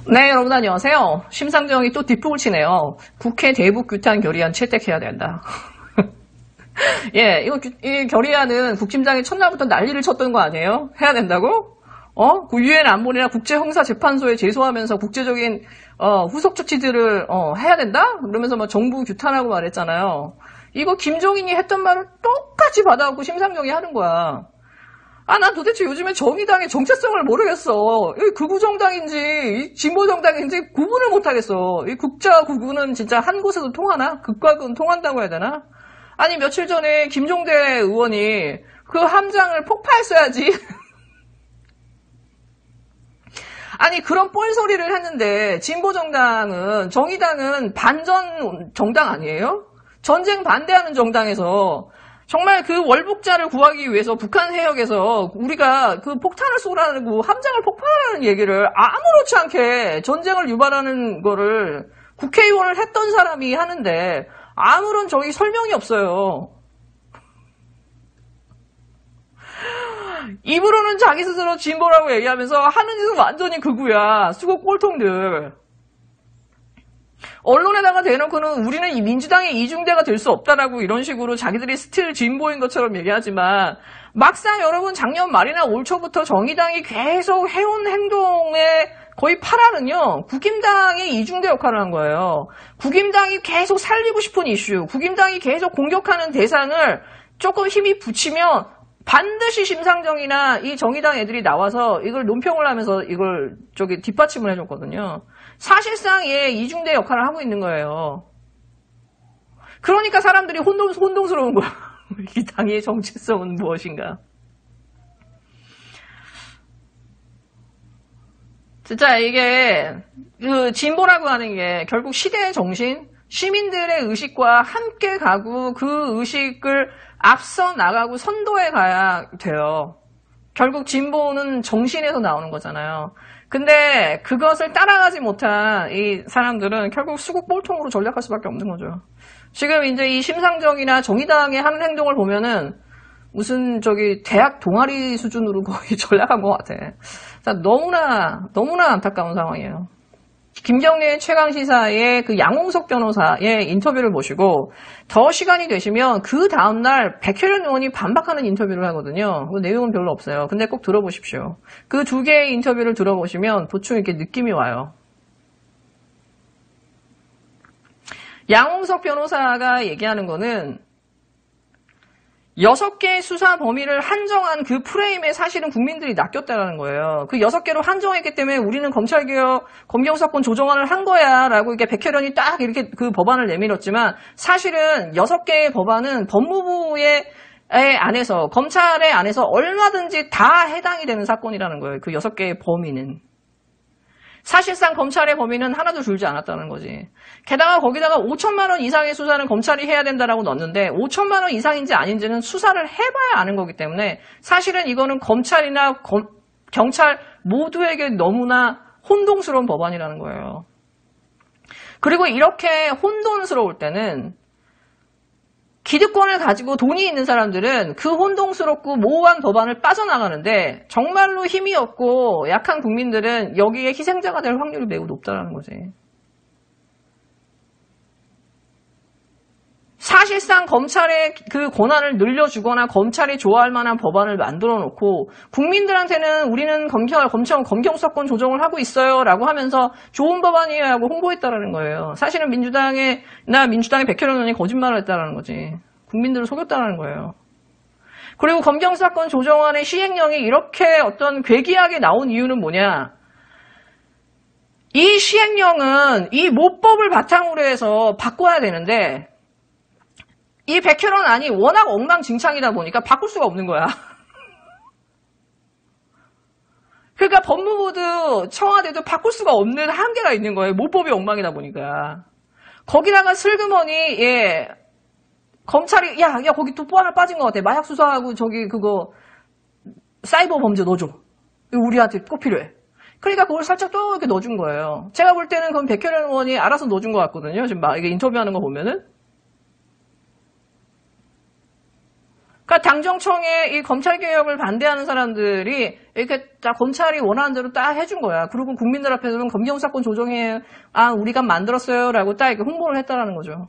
네, 여러분 안녕하세요. 심상정이 또 뒷북을 치네요. 국회 대북 규탄 결의안 채택해야 된다. 예, 이 결의안은 국힘당이 첫날부터 난리를 쳤던 거 아니에요? 해야 된다고? 그 유엔 안보리나 국제형사재판소에 제소하면서 국제적인 후속 조치들을 해야 된다? 그러면서 막 정부 규탄하고 말했잖아요. 이거 김종인이 했던 말을 똑같이 받아갖고 심상정이 하는 거야. 난 도대체 요즘에 정의당의 정체성을 모르겠어. 이 극우정당인지 진보정당인지 구분을 못하겠어. 이 극자 극우는 진짜 한 곳에서 통하나? 극과 극은 통한다고 해야 되나? 아니 며칠 전에 김종대 의원이 그 함장을 폭파했어야지. 아니 그런 뻘소리를 했는데 진보정당은 정의당은 반전 정당 아니에요? 전쟁 반대하는 정당에서 정말 그 월북자를 구하기 위해서 북한 해역에서 우리가 그 폭탄을 쏘라고 함장을 폭파하는 얘기를 아무렇지 않게 전쟁을 유발하는 거를 국회의원을 했던 사람이 하는데 아무런 저기 설명이 없어요. 입으로는 자기 스스로 진보라고 얘기하면서 하는 짓은 완전히 극우야. 수고 꼴통들. 언론에다가 대놓고는 우리는 이 민주당의 이중대가 될 수 없다라고 이런 식으로 자기들이 스틸 진보인 것처럼 얘기하지만 막상 여러분 작년 말이나 올 초부터 정의당이 계속 해온 행동의 거의 8할은요. 국힘당의 이중대 역할을 한 거예요. 국힘당이 계속 살리고 싶은 이슈, 국힘당이 계속 공격하는 대상을 조금 힘이 붙이면 반드시 심상정이나 이 정의당 애들이 나와서 이걸 논평을 하면서 이걸 뒷받침을 해줬거든요. 사실상 이중대 역할을 하고 있는 거예요. 그러니까 사람들이 혼동스러운 거야. 이 당의 정체성은 무엇인가. 진짜 이게 그 진보라고 하는 게 결국 시대의 정신, 시민들의 의식과 함께 가고 그 의식을 앞서 나가고 선도해 가야 돼요. 결국 진보는 정신에서 나오는 거잖아요. 근데 그것을 따라가지 못한 이 사람들은 결국 수국 볼통으로 전략할 수밖에 없는 거죠. 지금 이제 이 심상정이나 정의당의 하는 행동을 보면은 무슨 대학 동아리 수준으로 거의 전략한 것 같아. 너무나 안타까운 상황이에요. 김경래 최강시사의 그 양홍석 변호사의 인터뷰를 보시고 더 시간이 되시면 그 다음날 백혜련 의원이 반박하는 인터뷰를 하거든요. 그 내용은 별로 없어요. 근데 꼭 들어보십시오. 그 두 개의 인터뷰를 들어보시면 보충 이렇게 느낌이 와요. 양홍석 변호사가 얘기하는 거는 6개의 수사 범위를 한정한 그 프레임에 사실은 국민들이 낚였다라는 거예요. 그 6개로 한정했기 때문에 우리는 검찰개혁, 검경수사권 조정안을 한 거야 라고 이렇게 백혜련이 딱 이렇게 그 법안을 내밀었지만 사실은 6개의 법안은 법무부의 안에서, 검찰의 안에서 얼마든지 다 해당이 되는 사건이라는 거예요. 그 6개의 범위는. 사실상 검찰의 범위는 하나도 줄지 않았다는 거지. 게다가 거기다가 5천만 원 이상의 수사는 검찰이 해야 된다라고 넣었는데 5천만 원 이상인지 아닌지는 수사를 해봐야 아는 거기 때문에 사실은 이거는 검찰이나 경찰 모두에게 너무나 혼동스러운 법안이라는 거예요. 그리고 이렇게 혼돈스러울 때는 기득권을 가지고 돈이 있는 사람들은 그 혼동스럽고 모호한 법안을 빠져나가는데 정말로 힘이 없고 약한 국민들은 여기에 희생자가 될 확률이 매우 높다는 거지. 사실상 검찰의 그 권한을 늘려주거나 검찰이 좋아할 만한 법안을 만들어 놓고 국민들한테는 우리는 검경수사권 조정을 하고 있어요 라고 하면서 좋은 법안이에요 하고 홍보했다라는 거예요. 사실은 민주당의 백혜련 의원이 거짓말을 했다라는 거지. 국민들을 속였다라는 거예요. 그리고 검경수사권 조정안의 시행령이 이렇게 어떤 괴기하게 나온 이유는 뭐냐. 이 시행령은 이 모법을 바탕으로 해서 바꿔야 되는데 이 백혜련 안이 워낙 엉망진창이다 보니까 바꿀 수가 없는 거야. 그러니까 법무부도 청와대도 바꿀 수가 없는 한계가 있는 거예요. 모법이 엉망이다 보니까. 거기다가 슬그머니 검찰이 야 거기 또 하나 빠진 것 같아. 마약 수사하고 그거 사이버 범죄 넣어줘. 우리한테 꼭 필요해. 그러니까 그걸 살짝 또 이렇게 넣어준 거예요. 제가 볼 때는 그건 백혜련 의원이 알아서 넣어준 것 같거든요. 지금 막 이게 인터뷰하는 거 보면은. 그러니까 당정청에 이 검찰개혁을 반대하는 사람들이 이렇게 딱 검찰이 원하는 대로 딱 해준 거야. 그리고 국민들 앞에서는 검경수사권 조정에 우리가 만들었어요 라고 딱 이렇게 홍보를 했다라는 거죠.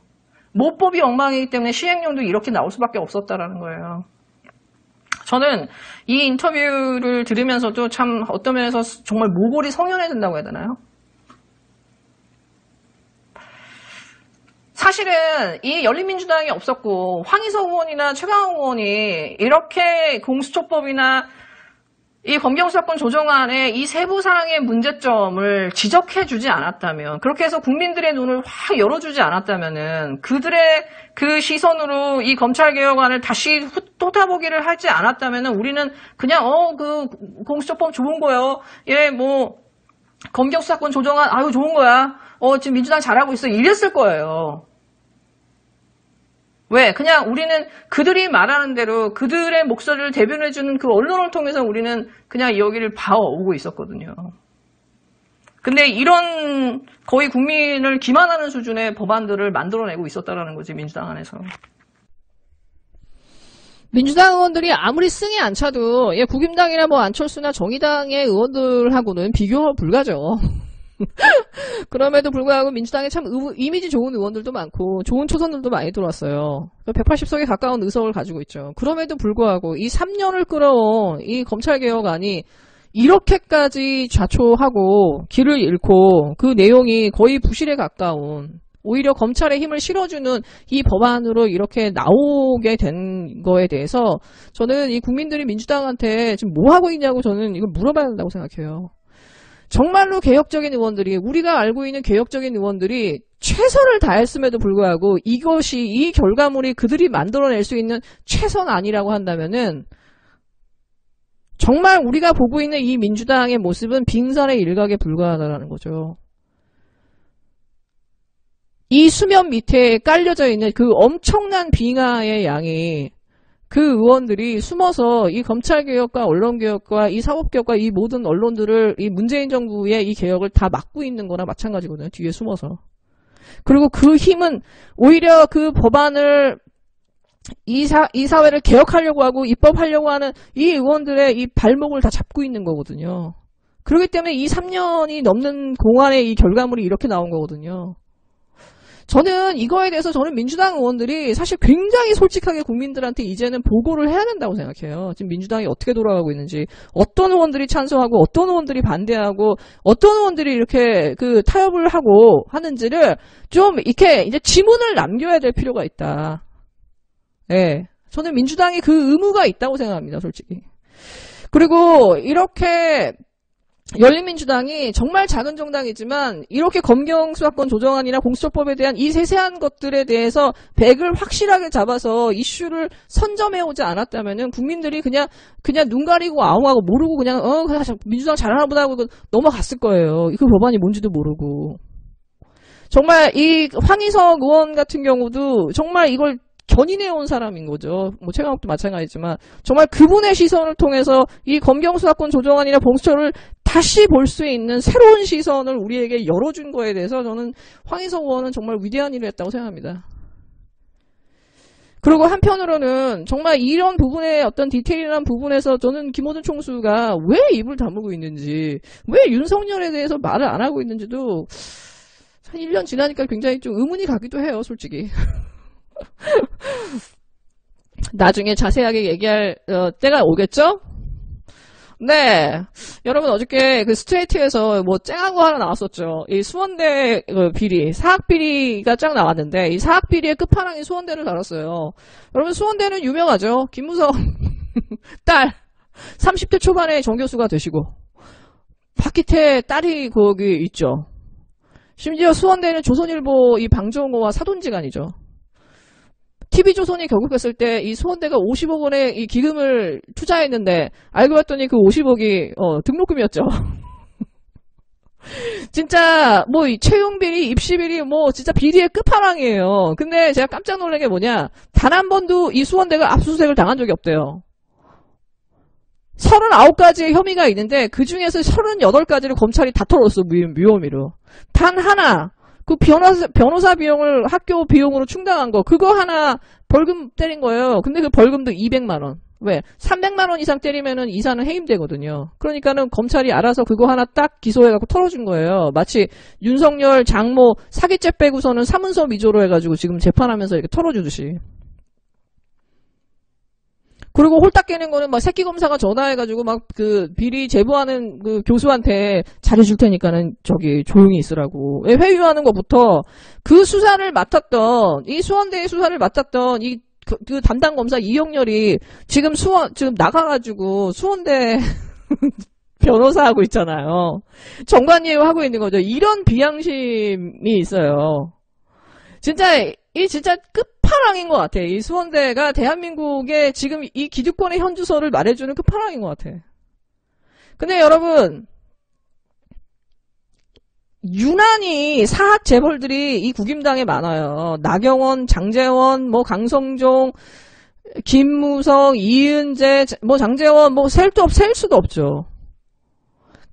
모법이 엉망이기 때문에 시행령도 이렇게 나올 수밖에 없었다라는 거예요. 저는 이 인터뷰를 들으면서도 참 어떤 면에서 정말 모골이 성연해진다고 해야 되나요? 사실은 이 열린민주당이 없었고 황희석 의원이나 최강욱 의원이 이렇게 공수처법이나 이 검경수사권 조정안의 이 세부 사항의 문제점을 지적해주지 않았다면, 그렇게 해서 국민들의 눈을 확 열어주지 않았다면은, 그들의 그 시선으로 이 검찰개혁안을 다시 쏟아보기를 하지 않았다면은, 우리는 그냥 그 공수처법 좋은 거요. 예, 뭐 검경수사권 조정안 아유 좋은 거야. 지금 민주당 잘하고 있어. 이랬을 거예요. 왜? 그냥 우리는 그들이 말하는 대로 그들의 목소리를 대변해주는 그 언론을 통해서 우리는 그냥 여기를 봐오고 있었거든요. 근데 이런 거의 국민을 기만하는 수준의 법안들을 만들어내고 있었다라는 거지, 민주당 안에서. 민주당 의원들이 아무리 승이 안 차도 국힘당이나 뭐 안철수나 정의당의 의원들하고는 비교 불가죠. 그럼에도 불구하고 민주당에 참 이미지 좋은 의원들도 많고 좋은 초선들도 많이 들어왔어요. 180석에 가까운 의석을 가지고 있죠. 그럼에도 불구하고 이 3년을 끌어온 이 검찰개혁안이 이렇게까지 좌초하고 길을 잃고 그 내용이 거의 부실에 가까운, 오히려 검찰의 힘을 실어주는 이 법안으로 이렇게 나오게 된 거에 대해서 저는 이 국민들이 민주당한테 지금 뭐 하고 있냐고 저는 이걸 물어봐야 된다고 생각해요. 정말로 개혁적인 의원들이, 우리가 알고 있는 개혁적인 의원들이 최선을 다했음에도 불구하고 이것이, 이 결과물이 그들이 만들어낼 수 있는 최선안이라고 한다면은 정말 우리가 보고 있는 이 민주당의 모습은 빙산의 일각에 불과하다는 거죠. 이 수면 밑에 깔려져 있는 그 엄청난 빙하의 양이, 그 의원들이 숨어서 이 검찰개혁과 언론개혁과 이 사법개혁과 이 모든 언론들을 이 문재인 정부의 이 개혁을 다 막고 있는 거나 마찬가지거든요. 뒤에 숨어서. 그리고 그 힘은 오히려 그 법안을 이 사회를 개혁하려고 하고 입법하려고 하는 이 의원들의 이 발목을 다 잡고 있는 거거든요. 그렇기 때문에 이 3년이 넘는 공안의 이 결과물이 이렇게 나온 거거든요. 저는 이거에 대해서 저는 민주당 의원들이 사실 굉장히 솔직하게 국민들한테 이제는 보고를 해야 된다고 생각해요. 지금 민주당이 어떻게 돌아가고 있는지, 어떤 의원들이 찬성하고 어떤 의원들이 반대하고 어떤 의원들이 이렇게 그 타협을 하고 하는지를 좀 이렇게 이제 지문을 남겨야 될 필요가 있다. 예. 저는 민주당이 그 의무가 있다고 생각합니다, 솔직히. 그리고 이렇게 열린민주당이 정말 작은 정당이지만 이렇게 검경수사권 조정안이나 공수처법에 대한 이 세세한 것들에 대해서 백을 확실하게 잡아서 이슈를 선점해오지 않았다면은 국민들이 그냥 눈 가리고 아웅하고 모르고 그냥 민주당 잘하나 보다 하고 넘어갔을 거예요. 그 법안이 뭔지도 모르고. 정말 이 황희석 의원 같은 경우도 정말 이걸 견인해온 사람인 거죠. 뭐 최강욱도 마찬가지지만 정말 그분의 시선을 통해서 이 검경수사권 조정안이나 공수처를 다시 볼 수 있는 새로운 시선을 우리에게 열어준 거에 대해서 저는 황희석 의원은 정말 위대한 일을 했다고 생각합니다. 그리고 한편으로는 정말 이런 부분의 어떤 디테일한 부분에서 저는 김호준 총수가 왜 입을 다물고 있는지, 왜 윤석열에 대해서 말을 안 하고 있는지도 한 1년 지나니까 굉장히 좀 의문이 가기도 해요, 솔직히. 나중에 자세하게 얘기할 때가 오겠죠? 네. 여러분 어저께 그 스트레이트에서 뭐 쨍한 거 하나 나왔었죠. 이 수원대 비리, 사학비리가 쫙 나왔는데 이 사학비리의 끝판왕이 수원대를 다뤘어요. 여러분 수원대는 유명하죠. 김무성 딸 30대 초반에 정교수가 되시고 박기태 딸이 거기 있죠. 심지어 수원대는 조선일보 이 방종호와 사돈지간이죠. TV조선이 결국했을 때 이 수원대가 50억 원의 이 기금을 투자했는데 알고 봤더니 그 50억이 등록금이었죠. 진짜 뭐 채용비리, 입시비리 뭐 진짜 비리의 끝판왕이에요. 근데 제가 깜짝 놀란 게 뭐냐, 단 한 번도 이 수원대가 압수수색을 당한 적이 없대요. 39가지의 혐의가 있는데 그 중에서 38가지를 검찰이 다 털었어. 무혐의로. 단 하나, 그 변호사 비용을 학교 비용으로 충당한 거, 그거 하나 벌금 때린 거예요. 근데 그 벌금도 200만 원. 왜? 300만 원 이상 때리면은 이사는 해임되거든요. 그러니까는 검찰이 알아서 그거 하나 딱 기소해갖고 털어준 거예요. 마치 윤석열 장모 사기죄 빼고서는 사문서 위조로 해가지고 지금 재판하면서 이렇게 털어주듯이. 그리고 홀딱 깨는 거는 막 새끼 검사가 전화해가지고 막 그 비리 제보하는 그 교수한테 잘해줄 테니까는 저기 조용히 있으라고. 회유하는 것부터 그 수사를 맡았던, 이 수원대의 수사를 맡았던 그 담당 검사 이영렬이 지금 지금 나가가지고 수원대 변호사하고 있잖아요. 정관예우 하고 있는 거죠. 이런 비양심이 있어요. 진짜 끝판왕인 것 같아. 이 수원대가 대한민국의 지금 이 기득권의 현주소를 말해주는 끝판왕인 것 같아. 근데 여러분, 유난히 사학 재벌들이 이 국임당에 많아요. 나경원, 장제원, 뭐 강성종, 김무성, 이은재, 뭐 장제원, 뭐 셀 수도 없죠.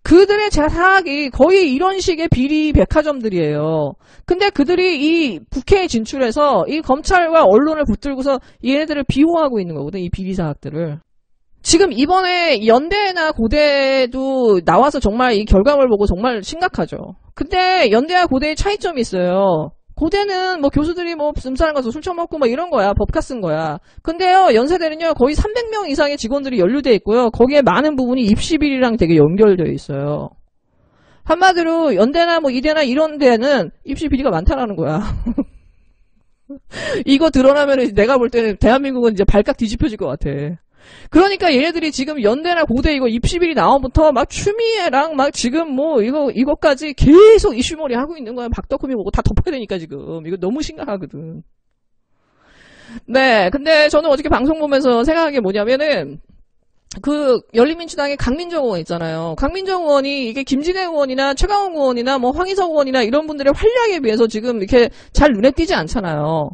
그들의 사학이 거의 이런 식의 비리 백화점들이에요. 근데 그들이 이 국회에 진출해서 이 검찰과 언론을 붙들고서 얘네들을 비호하고 있는 거거든, 이 비리 사학들을. 지금 이번에 연대나 고대도 나와서 정말 이 결과물 보고 정말 심각하죠. 근데 연대와 고대의 차이점이 있어요. 고대는 뭐 교수들이 뭐 슴사람 가서 술 처먹고 뭐 이런 거야. 법카 쓴 거야. 근데요, 연세대는요, 거의 300명 이상의 직원들이 연루돼 있고요. 거기에 많은 부분이 입시비리랑 되게 연결되어 있어요. 한마디로 연대나 뭐 이대나 이런 데는 입시비리가 많다라는 거야. 이거 드러나면 내가 볼 때는 대한민국은 이제 발칵 뒤집혀질 것 같아. 그러니까 얘네들이 지금 연대나 고대 이거 입시비리 나오부터 막 추미애랑 막 지금 뭐 이거까지 계속 이슈몰이 하고 있는 거야. 박덕흠이 뭐고 다 덮어야 되니까 지금. 이거 너무 심각하거든. 네, 근데 저는 어저께 방송 보면서 생각한 게 뭐냐면은 그 열린민주당의 강민정 의원 있잖아요. 강민정 의원이 이게 김진애 의원이나 최강욱 의원이나 뭐 황희석 의원이나 이런 분들의 활약에 비해서 지금 이렇게 잘 눈에 띄지 않잖아요.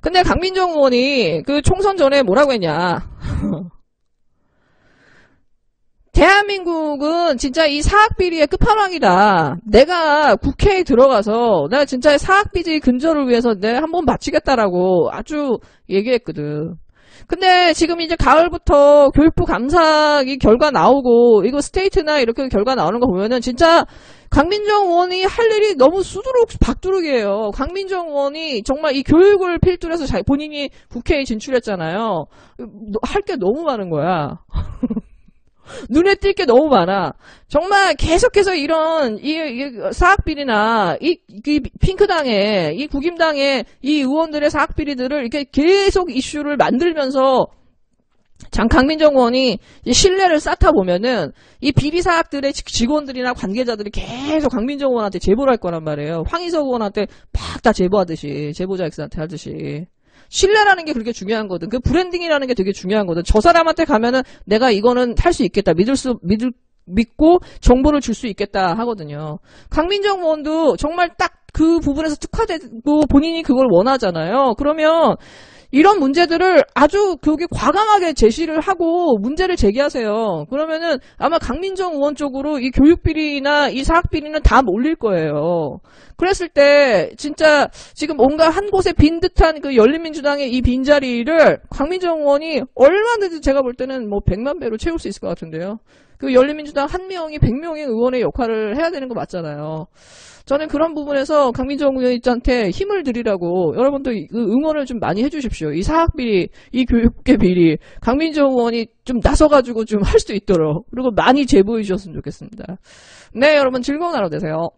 근데 강민정 의원이 그 총선 전에 뭐라고 했냐. 대한민국은 진짜 이 사학비리의 끝판왕이다. 내가 국회에 들어가서 내가 진짜 사학비리 근절을 위해서 내가 한번 바치겠다라고 아주 얘기했거든. 근데 지금 이제 가을부터 교육부 감사 이 결과 나오고 이거 스테이트나 이렇게 결과 나오는 거 보면은 진짜 강민정 의원이 할 일이 너무 수두룩 박두룩이에요. 강민정 의원이 정말 이 교육을 필두로 해서 본인이 국회에 진출했잖아요. 할 게 너무 많은 거야. 눈에 띌 게 너무 많아. 정말 계속해서 이런 이 사학비리나 이 핑크당의 이 국임당의 이 의원들의 사학비리들을 이렇게 계속 이슈를 만들면서 강민정 의원이 신뢰를 쌓다 보면은 이 비리 사학들의 직원들이나 관계자들이 계속 강민정 의원한테 제보를 할 거란 말이에요. 황희석 의원한테 막 다 제보하듯이, 제보자 X한테 하듯이. 신뢰라는 게 그렇게 중요한 거든. 그 브랜딩이라는 게 되게 중요한 거든. 저 사람한테 가면은 내가 이거는 할 수 있겠다. 믿고 정보를 줄 수 있겠다 하거든요. 강민정 의원도 정말 딱 그 부분에서 특화되고 본인이 그걸 원하잖아요. 그러면 이런 문제들을 아주 그게 과감하게 제시를 하고 문제를 제기하세요. 그러면은 아마 강민정 의원 쪽으로 이 교육비리나 이 사학비리는 다 몰릴 거예요. 그랬을 때 진짜 지금 뭔가 한 곳에 빈 듯한 그 열린민주당의 이 빈자리를 강민정 의원이 얼마든지 제가 볼 때는 뭐 100만 배로 채울 수 있을 것 같은데요. 그 열린민주당 한 명이 100명의 의원의 역할을 해야 되는 거 맞잖아요. 저는 그런 부분에서 강민정 의원한테 힘을 드리라고 여러분도 응원을 좀 많이 해주십시오. 이 사학비리, 이 교육계 비리, 강민정 의원이 좀 나서가지고 좀 할 수 있도록 그리고 많이 제보해 주셨으면 좋겠습니다. 네, 여러분 즐거운 하루 되세요.